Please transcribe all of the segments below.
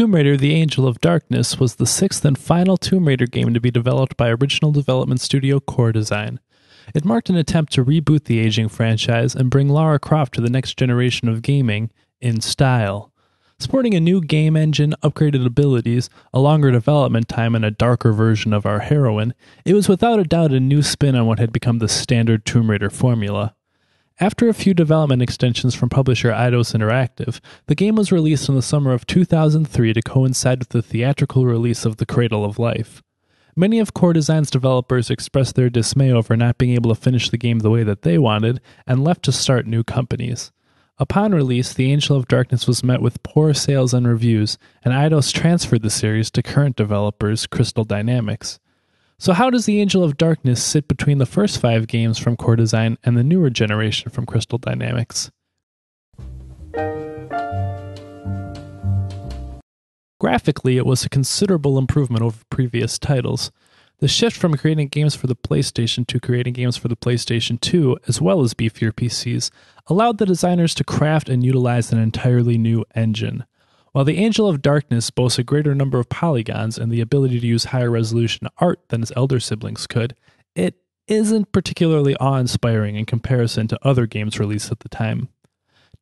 Tomb Raider: The Angel of Darkness was the sixth and final Tomb Raider game to be developed by original development studio Core Design. It marked an attempt to reboot the aging franchise and bring Lara Croft to the next generation of gaming in style. Sporting a new game engine, upgraded abilities, a longer development time, and a darker version of our heroine, it was without a doubt a new spin on what had become the standard Tomb Raider formula. After a few development extensions from publisher Eidos Interactive, the game was released in the summer of 2003 to coincide with the theatrical release of The Cradle of Life. Many of Core Design's developers expressed their dismay over not being able to finish the game the way that they wanted, and left to start new companies. Upon release, The Angel of Darkness was met with poor sales and reviews, and Eidos transferred the series to current developers Crystal Dynamics. So how does The Angel of Darkness sit between the first 5 games from Core Design and the newer generation from Crystal Dynamics? Graphically, it was a considerable improvement over previous titles. The shift from creating games for the PlayStation to creating games for the PlayStation 2, as well as beefier PCs, allowed the designers to craft and utilize an entirely new engine. While The Angel of Darkness boasts a greater number of polygons and the ability to use higher resolution art than its elder siblings could, it isn't particularly awe-inspiring in comparison to other games released at the time.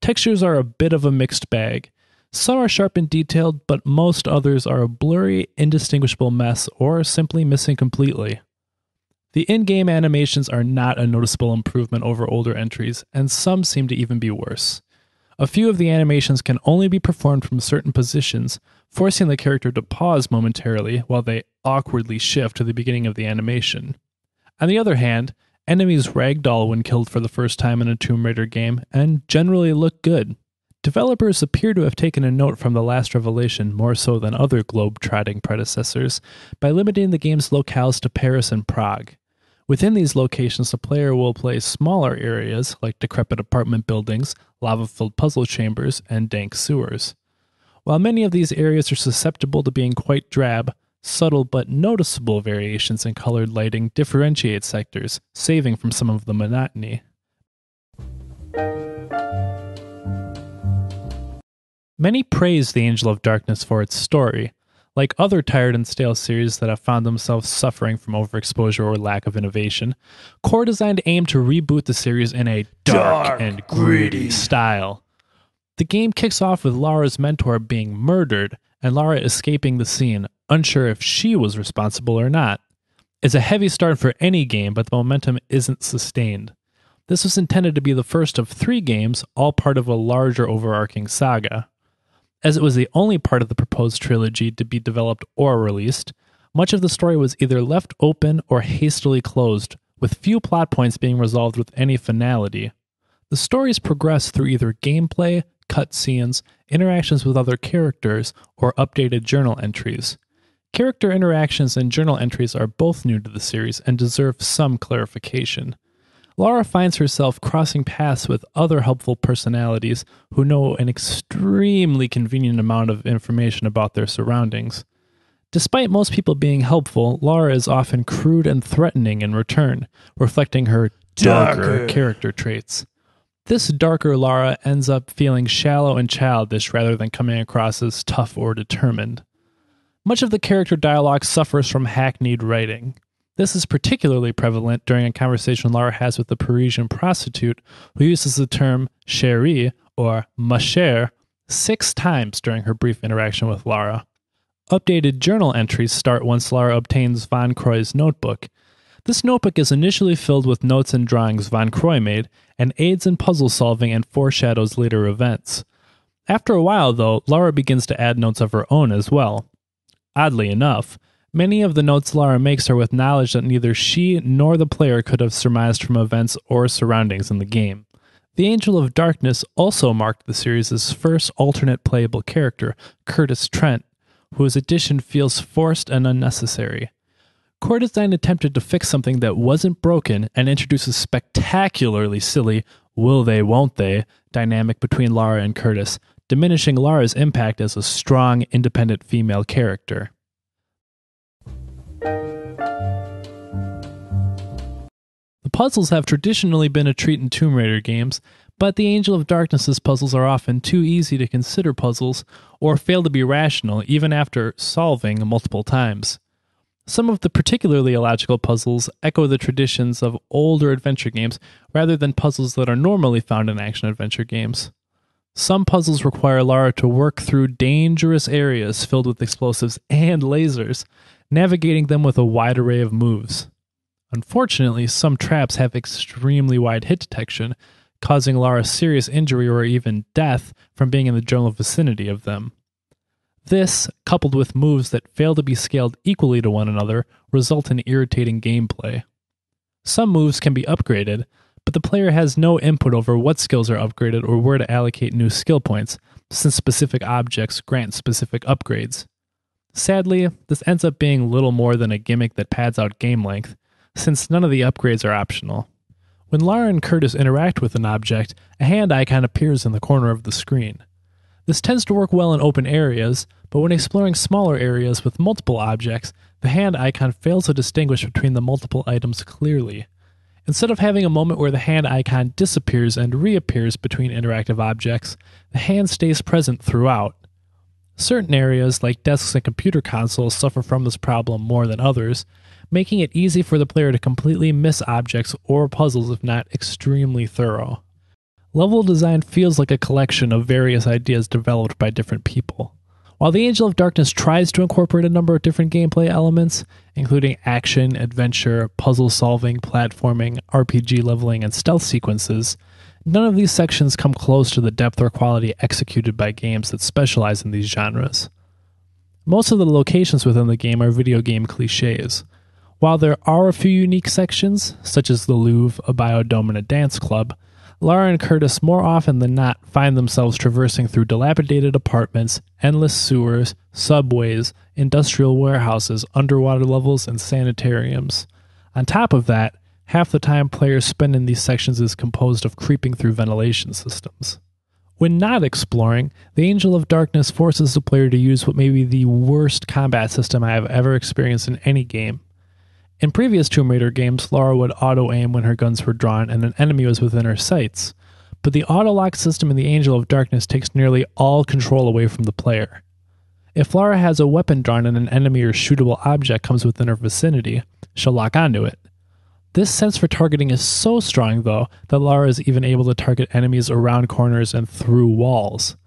Textures are a bit of a mixed bag. Some are sharp and detailed, but most others are a blurry, indistinguishable mess or simply missing completely. The in-game animations are not a noticeable improvement over older entries, and some seem to even be worse. A few of the animations can only be performed from certain positions, forcing the character to pause momentarily while they awkwardly shift to the beginning of the animation. On the other hand, enemies ragdoll when killed for the first time in a Tomb Raider game, and generally look good. Developers appear to have taken a note from The Last Revelation more so than other globe-trotting predecessors by limiting the game's locales to Paris and Prague. Within these locations, the player will play smaller areas like decrepit apartment buildings, lava-filled puzzle chambers, and dank sewers. While many of these areas are susceptible to being quite drab, subtle but noticeable variations in colored lighting differentiate sectors, saving from some of the monotony. Many praise The Angel of Darkness for its story. Like other tired and stale series that have found themselves suffering from overexposure or lack of innovation, Core Design aimed to reboot the series in a dark and gritty style. The game kicks off with Lara's mentor being murdered and Lara escaping the scene, unsure if she was responsible or not. It's a heavy start for any game, but the momentum isn't sustained. This was intended to be the first of 3 games, all part of a larger overarching saga. As it was the only part of the proposed trilogy to be developed or released, much of the story was either left open or hastily closed, with few plot points being resolved with any finality. The stories progress through either gameplay, cutscenes, interactions with other characters, or updated journal entries. Character interactions and journal entries are both new to the series and deserve some clarification. Lara finds herself crossing paths with other helpful personalities who know an extremely convenient amount of information about their surroundings. Despite most people being helpful, Lara is often crude and threatening in return, reflecting her darker character traits. This darker Lara ends up feeling shallow and childish rather than coming across as tough or determined. Much of the character dialogue suffers from hackneyed writing. This is particularly prevalent during a conversation Lara has with the Parisian prostitute who uses the term chérie or ma chère 6 times during her brief interaction with Lara. Updated journal entries start once Lara obtains Von Croy's notebook. This notebook is initially filled with notes and drawings Von Croy made and aids in puzzle solving and foreshadows later events. After a while, though, Lara begins to add notes of her own as well. Oddly enough, many of the notes Lara makes are with knowledge that neither she nor the player could have surmised from events or surroundings in the game. The Angel of Darkness also marked the series' first alternate playable character, Curtis Trent, whose addition feels forced and unnecessary. Core Design attempted to fix something that wasn't broken and introduce a spectacularly silly will they, won't they dynamic between Lara and Curtis, diminishing Lara's impact as a strong, independent female character. The puzzles have traditionally been a treat in Tomb Raider games, But the Angel of Darkness's puzzles are often too easy to consider puzzles, or fail to be rational even after solving multiple times. Some of the particularly illogical puzzles echo the traditions of older adventure games rather than puzzles that are normally found in action-adventure games. Some puzzles require Lara to work through dangerous areas filled with explosives and lasers, navigating them with a wide array of moves. Unfortunately, some traps have extremely wide hit detection, causing Lara serious injury or even death from being in the general vicinity of them. This, coupled with moves that fail to be scaled equally to one another, result in irritating gameplay. Some moves can be upgraded, but the player has no input over what skills are upgraded or where to allocate new skill points, since specific objects grant specific upgrades. Sadly, this ends up being little more than a gimmick that pads out game length, since none of the upgrades are optional. When Lara and Curtis interact with an object, a hand icon appears in the corner of the screen. This tends to work well in open areas, but when exploring smaller areas with multiple objects, the hand icon fails to distinguish between the multiple items clearly. Instead of having a moment where the hand icon disappears and reappears between interactive objects, the hand stays present throughout. Certain areas, like desks and computer consoles, suffer from this problem more than others, making it easy for the player to completely miss objects or puzzles if not extremely thorough. Level design feels like a collection of various ideas developed by different people. While the Angel of Darkness tries to incorporate a number of different gameplay elements, including action, adventure, puzzle solving, platforming, RPG leveling, and stealth sequences, none of these sections come close to the depth or quality executed by games that specialize in these genres. Most of the locations within the game are video game cliches. While there are a few unique sections, such as the Louvre, a biodome, and a dance club, Lara and Curtis more often than not find themselves traversing through dilapidated apartments, endless sewers, subways, industrial warehouses, underwater levels, and sanitariums. On top of that, half the time players spend in these sections is composed of creeping through ventilation systems. When not exploring, the Angel of Darkness forces the player to use what may be the worst combat system I have ever experienced in any game. In previous Tomb Raider games, Lara would auto-aim when her guns were drawn and an enemy was within her sights, but the auto-lock system in the Angel of Darkness takes nearly all control away from the player. If Lara has a weapon drawn and an enemy or shootable object comes within her vicinity, she'll lock onto it. This sense for targeting is so strong, though, that Lara is even able to target enemies around corners and through walls.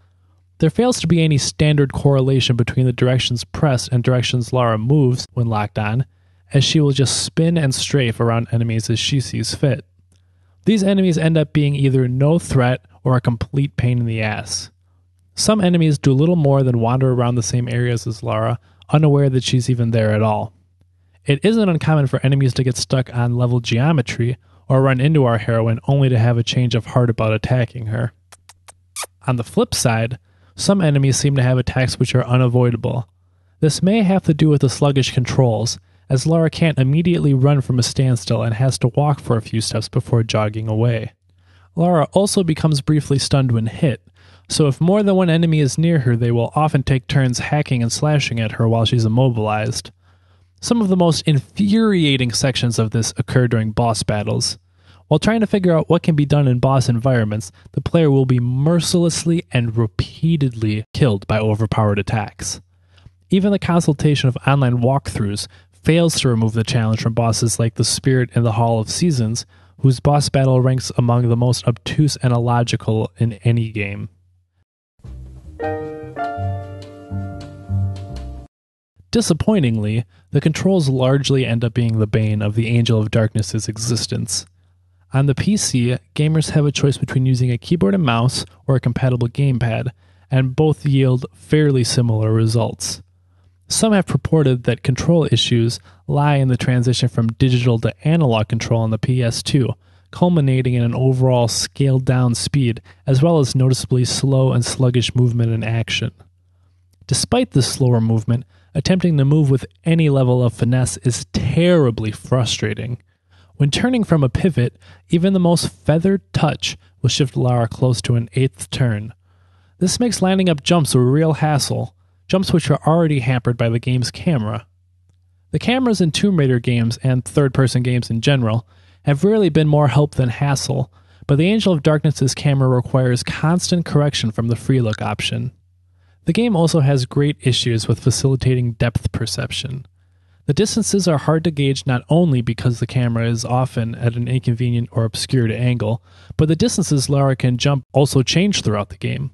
There fails to be any standard correlation between the directions pressed and directions Lara moves when locked on, as she will just spin and strafe around enemies as she sees fit. These enemies end up being either no threat or a complete pain in the ass. Some enemies do little more than wander around the same areas as Lara, unaware that she's even there at all. It isn't uncommon for enemies to get stuck on level geometry or run into our heroine only to have a change of heart about attacking her. On the flip side, some enemies seem to have attacks which are unavoidable. This may have to do with the sluggish controls, as Lara can't immediately run from a standstill and has to walk for a few steps before jogging away. Lara also becomes briefly stunned when hit, so if more than one enemy is near her, they will often take turns hacking and slashing at her while she's immobilized. Some of the most infuriating sections of this occur during boss battles. While trying to figure out what can be done in boss environments, the player will be mercilessly and repeatedly killed by overpowered attacks. Even the consultation of online walkthroughs fails to remove the challenge from bosses like the Spirit in the Hall of Seasons, whose boss battle ranks among the most obtuse and illogical in any game. Disappointingly, the controls largely end up being the bane of the Angel of Darkness's existence. On the PC, gamers have a choice between using a keyboard and mouse or a compatible gamepad, and both yield fairly similar results. Some have purported that control issues lie in the transition from digital to analog control on the PS2, culminating in an overall scaled-down speed, as well as noticeably slow and sluggish movement and action. Despite this slower movement, attempting to move with any level of finesse is terribly frustrating. When turning from a pivot, even the most feathered touch will shift Lara close to an eighth turn. This makes lining up jumps a real hassle, jumps which are already hampered by the game's camera. The cameras in Tomb Raider games and third-person games in general have rarely been more help than hassle, but the Angel of Darkness's camera requires constant correction from the free look option. The game also has great issues with facilitating depth perception. The distances are hard to gauge not only because the camera is often at an inconvenient or obscured angle, but the distances Lara can jump also change throughout the game.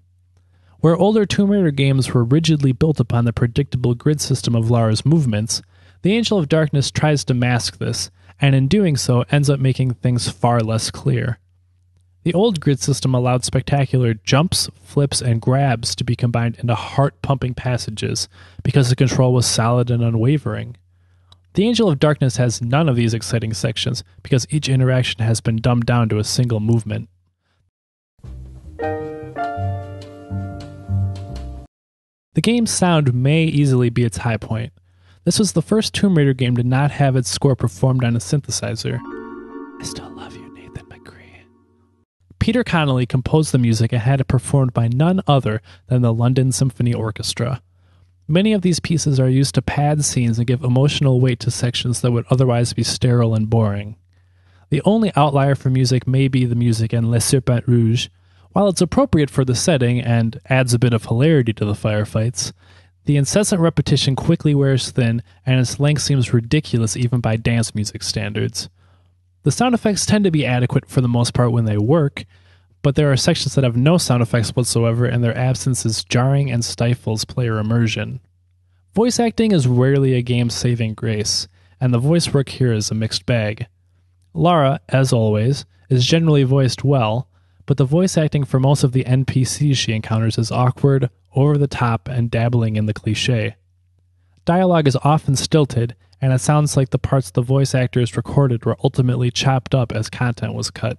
Where older Tomb Raider games were rigidly built upon the predictable grid system of Lara's movements, the Angel of Darkness tries to mask this, and in doing so ends up making things far less clear. The old grid system allowed spectacular jumps, flips, and grabs to be combined into heart-pumping passages because the control was solid and unwavering. The Angel of Darkness has none of these exciting sections because each interaction has been dumbed down to a single movement. The game's sound may easily be its high point. This was the first Tomb Raider game to not have its score performed on a synthesizer. I still love you, Nathan McCree. Peter Connolly composed the music and had it performed by none other than the London Symphony Orchestra. Many of these pieces are used to pad scenes and give emotional weight to sections that would otherwise be sterile and boring. The only outlier for music may be the music in Les Serpents Rouges. While it's appropriate for the setting and adds a bit of hilarity to the firefights, the incessant repetition quickly wears thin and its length seems ridiculous even by dance music standards. The sound effects tend to be adequate for the most part when they work, but there are sections that have no sound effects whatsoever and their absence is jarring and stifles player immersion. Voice acting is rarely a game's saving grace, and the voice work here is a mixed bag. Lara, as always, is generally voiced well, but the voice acting for most of the NPCs she encounters is awkward, over the top, and dabbling in the cliché. Dialogue is often stilted, and it sounds like the parts the voice actors recorded were ultimately chopped up as content was cut.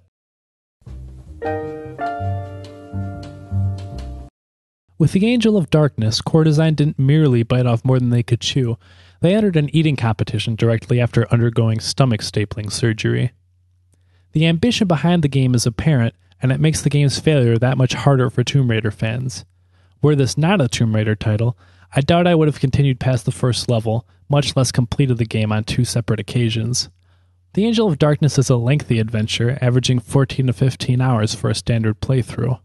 With the Angel of Darkness, Core Design didn't merely bite off more than they could chew. They entered an eating competition directly after undergoing stomach stapling surgery. The ambition behind the game is apparent, and it makes the game's failure that much harder for Tomb Raider fans. Were this not a Tomb Raider title, I doubt I would have continued past the first level, much less completed the game on 2 separate occasions. The Angel of Darkness is a lengthy adventure, averaging 14 to 15 hours for a standard playthrough.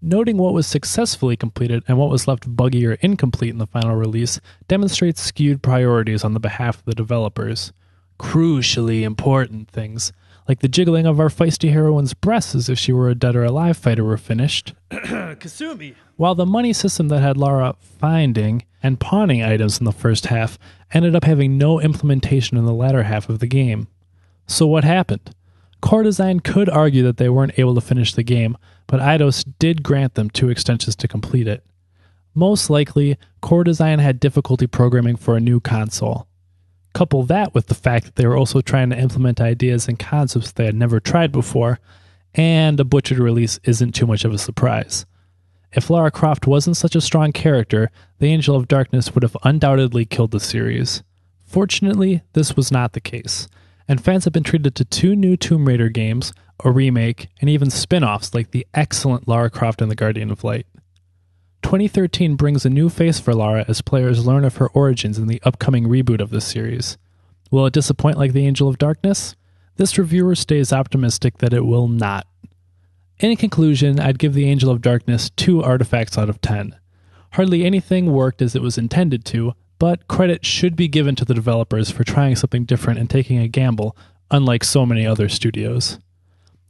Noting what was successfully completed and what was left buggy or incomplete in the final release demonstrates skewed priorities on the behalf of the developers. Crucially important things, like the jiggling of our feisty heroine's breasts as if she were a dead or alive fighter, were finished. Kasumi. While the money system that had Lara finding and pawning items in the first half ended up having no implementation in the latter half of the game. So what happened? Core Design could argue that they weren't able to finish the game, but Eidos did grant them 2 extensions to complete it. Most likely, Core Design had difficulty programming for a new console. Couple that with the fact that they were also trying to implement ideas and concepts they had never tried before, and a butchered release isn't too much of a surprise. If Lara Croft wasn't such a strong character, the Angel of Darkness would have undoubtedly killed the series. Fortunately, this was not the case, and fans have been treated to 2 new Tomb Raider games, a remake, and even spin-offs like the excellent Lara Croft and the Guardian of Light. 2013 brings a new face for Lara as players learn of her origins in the upcoming reboot of the series. Will it disappoint like the Angel of Darkness? This reviewer stays optimistic that it will not. In conclusion, I'd give the Angel of Darkness 2 artifacts out of 10. Hardly anything worked as it was intended to, but credit should be given to the developers for trying something different and taking a gamble, unlike so many other studios.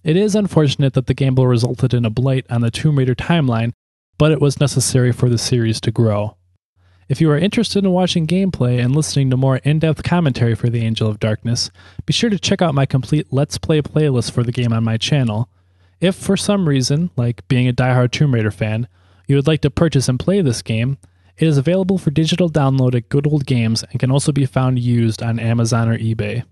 It is unfortunate that the gamble resulted in a blight on the Tomb Raider timeline, but it was necessary for the series to grow. If you are interested in watching gameplay and listening to more in-depth commentary for the Angel of Darkness, be sure to check out my complete Let's Play playlist for the game on my channel. If for some reason, like being a diehard Tomb Raider fan, you would like to purchase and play this game, it is available for digital download at Good Old Games and can also be found used on Amazon or eBay.